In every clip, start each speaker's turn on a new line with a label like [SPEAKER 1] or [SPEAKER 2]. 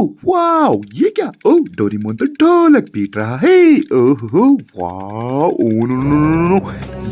[SPEAKER 1] Oh wow, ये क्या? ओह, Doraemon तो ढोलक पीट रहा है। ओहो wow, oh no no no no,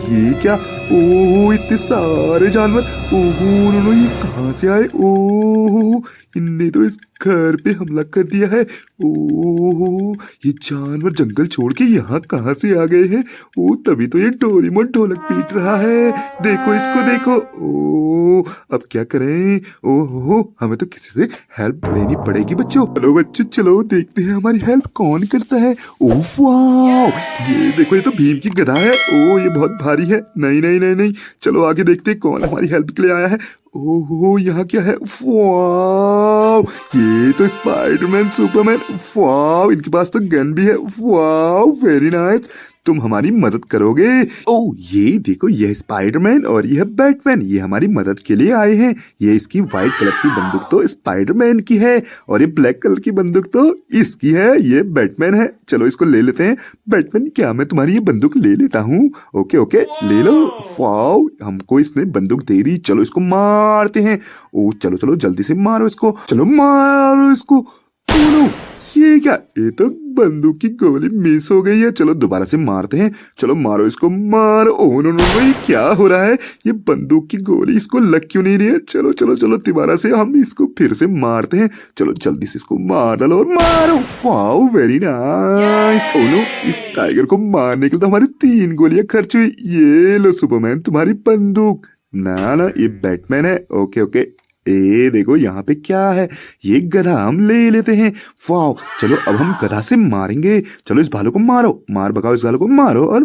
[SPEAKER 1] ये क्या? ओह, इतने सारे जानवर। ओहो नो नो, ये कहाँ से आए? ओह, इनने तो इस घर पे हमला कर दिया है। ओह, ये जानवर जंगल छोड़ के यहाँ कहाँ से आ गए हैं? ओह, तभी तो ये डोरेमोन ढोलक पीट रहा है। देखो इसको, देखो। ओह, अब क्या करें? ओहो, हमें तो किसी से हेल्प लेनी पड़ेगी बच्चों। चलो बच्चों, चलो देखते हैं हमारी हेल्प कौन करता है। ओह वाओ, ये देखो, ये तो भीम की गदा है। ओह, ये बहुत भारी है। नहीं नहीं नहीं नहीं, चलो आगे देखते हैं कौन हमारी हेल्प के लिए आया है। ओहो, यहाँ क्या है? वाओ, ये तो स्पाइडरमैन, सुपरमैन। वाओ, इनके पास तो गन भी है। Wow, very nice. तुम हमारी मदद करोगे? ओह, ये देखो, यह स्पाइडरमैन और यह बैटमैन, ये हमारी मदद के लिए आए हैं। ये इसकी व्हाइट कलर की बंदूक तो स्पाइडरमैन की है और ये ब्लैक कलर की बंदूक तो इसकी है, ये बैटमैन है। चलो इसको ले लेते हैं। बैटमैन, क्या मैं तुम्हारी ये बंदूक ले लेता हूँ? ओके ओके, ले लो। वाओ, हमको इसने बंदूक दे दी। चलो इसको मारते हैं। ओ चलो चलो, जल्दी से मारो इसको। चलो मारो इसको। बोलो, ये क्या? ये तो बंदूक की गोली मिस हो गई है। चलो दोबारा से मारते हैं। चलो मारो इसको, मारो। ओह नो नो नो, ये क्या हो रहा है? ये बंदूक की गोली इसको लग क्यों नहीं रही है? चलो चलो चलो, दोबारा से हम इसको फिर से मारते हैं। चलो जल्दी से इसको मार डालो और मारो। Wow, very nice. Oh no, इस टाइगर को मारने के लिए तो हमारी 3 गोलियां खर्च हुई। ये लो सुपरमैन, तुम्हारी बंदूक। ना ना, ये बैटमैन है। ओके ओके, ए देखो यहाँ पे क्या है? ये गधा हम ले लेते हैं। वाओ, चलो अब हम गधा से मारेंगे। चलो इस भालू को मारो, मार भगाओ इस भालू को, मारो और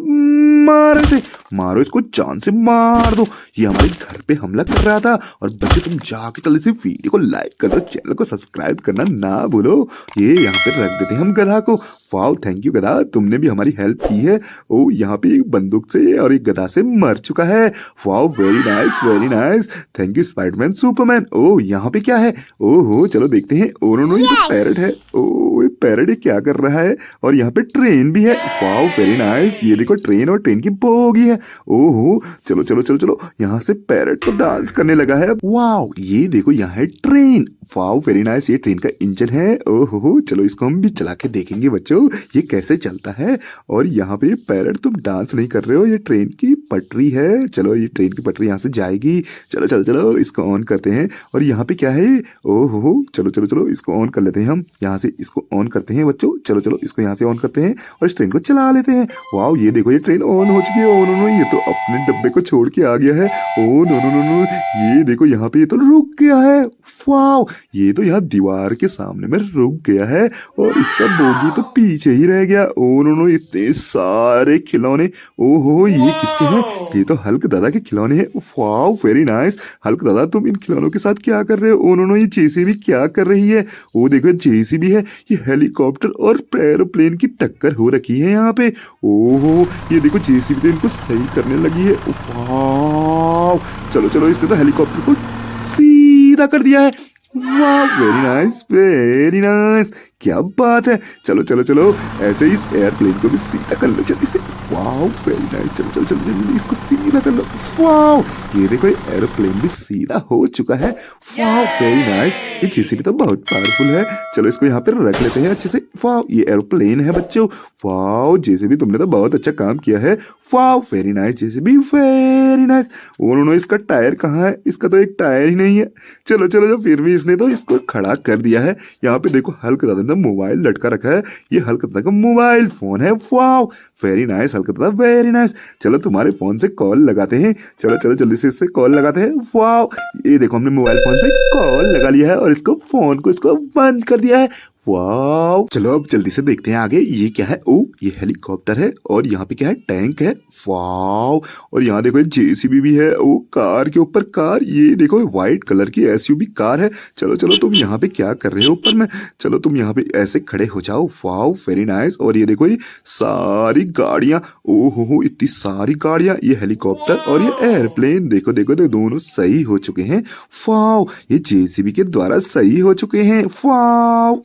[SPEAKER 1] मारो इसे, मारो इसको, जान से मार दो। ये हमारे घर पे हमला कर रहा था। और बच्चे, तुम जाके जल्दी से वीडियो को लाइक कर दो, चैनल को सब्सक्राइब करना ना भूलो। ये यहाँ पे रख देते हैं हम गधा को। वाओ, थैंक यू गधा, तुमने भी हमारी हेल्प की है। ओ, यहाँ पे एक बंदूक से और एक गधा से मर चुका है। Wow, very nice very nice. Thank you Spiderman, Superman. ओ, यहाँ पे क्या है? ओहो, चलो देखते हैं। ओ नो नो, ये तो पैरट है। ओ, ये पैरट ये क्या कर रहा है? और यहाँ पे ट्रेन भी है। Wow, very nice. ये देखो, ट्रेन और ट्रेन की बोगी है। ओहो, चलो चलो चलो चलो, यहाँ से पैरट तो डांस करने लगा है। वाओ, ये देखो, यहाँ है ट्रेन। Wow, very nice. ये ट्रेन का इंजन है। ओहो, चलो इसको हम भी चला के देखेंगे बच्चों, ये कैसे चलता है। और यहाँ पे पैरट, तुम डांस नहीं कर रहे हो, ये ट्रेन की पटरी है। चलो, ये ट्रेन की पटरी यहाँ से जाएगी। चलो चलो चलो, इसको ऑन करते हैं। और यहाँ पे क्या है? ओहो, चलो चलो चलो, इसको ऑन कर लेते हैं हम। यहाँ से इसको ऑन करते हैं बच्चों। चलो चलो, इसको यहाँ से ऑन करते हैं और इस ट्रेन को चला लेते हैं। वाओ, ये देखो, ये ट्रेन ऑन हो चुकी है। ओ नो नो, ये तो अपने डब्बे को छोड़ के आ गया है। Oh no no no no, ये देखो, यहाँ पे ये तो रुक गया है। वाओ, ये तो यहाँ दीवार के सामने में रुक गया है और इसका बोगी तो पीछे ही रह गया। ओ नो नो, इतने सारे खिलौने। ओहो, ये किसके हैं? ये तो हल्क दादा के खिलौने हैं। Wow, very nice. हल्क दादा, तुम इन खिलौनों के साथ क्या कर रहे हो? ओ नो नो, ये जेसीबी क्या कर रही है? ओ देखो, जेसीबी है। ये हेलीकॉप्टर और एरोप्लेन की टक्कर हो रखी है यहाँ पे। ओहो, ये देखो, जेसीबी तो इनको सही करने लगी है। वाओ, चलो चलो, इसने तो हेलीकॉप्टर को सीधा कर दिया है। वाह, वेरी नाइस वेरी नाइस, क्या बात है। चलो चलो चलो, ऐसे ही इस एयरप्लेन को भी सीधा कर लो जल्दी से। वाह, वेरी नाइस। चलो चलो चलो जल्दी इसको सीधा कर लो। वाह, ये देखो, एयरप्लेन भी सीधा हो चुका है। वाह, वेरी नाइस। ये जेसीबी तो बहुत पावरफुल है। चलो इसको यहाँ पे रख लेते हैं अच्छे से। वाह, ये एयरप्लेन है बच्चों। वाह, जेसीबी तुमने तो बहुत अच्छा काम किया है। वाह, very nice JCB, very nice. उन्होंने, इसका टायर कहाँ है? इसका तो एक टायर ही नहीं है। चलो चलो, जो फिर भी इसने तो इसको खड़ा कर दिया है। यहाँ पे देखो, हल्क दादा ने मोबाइल लटका रखा है। ये हल्क दादा का मोबाइल फोन है। वाह, वेरी नाइस हल्क दादा, वेरी नाइस। चलो तुम्हारे फोन से कॉल लगाते हैं। चलो चलो, जल्दी से इससे कॉल लगाते हैं। वाह, ये देखो, हमने मोबाइल फोन से कॉल लगा लिया है और इसको फोन को इसको बंद कर दिया है। वाह, चलो अब जल्दी से देखते हैं आगे। ये क्या है? ओ, ये हेलीकॉप्टर है और यहाँ पे क्या है? टैंक है। वाह, और यहाँ देखो, जेसीबी भी है। ओ, कार के ऊपर कार। ये देखो, व्हाइट कलर की एसयूवी कार है। चलो चलो, तुम यहाँ पे क्या कर रहे हो ऊपर में? चलो तुम यहाँ पे ऐसे खड़े हो जाओ। वाह, वेरी नाइस। और ये देखो, ये सारी गाड़ियाँ। ओ हो, इतनी सारी गाड़ियाँ। ये हेलीकॉप्टर और ये एयरप्लेन, देखो देखो, तो दोनों सही हो चुके हैं। वाह, ये जेसीबी के द्वारा सही हो चुके हैं। वाह।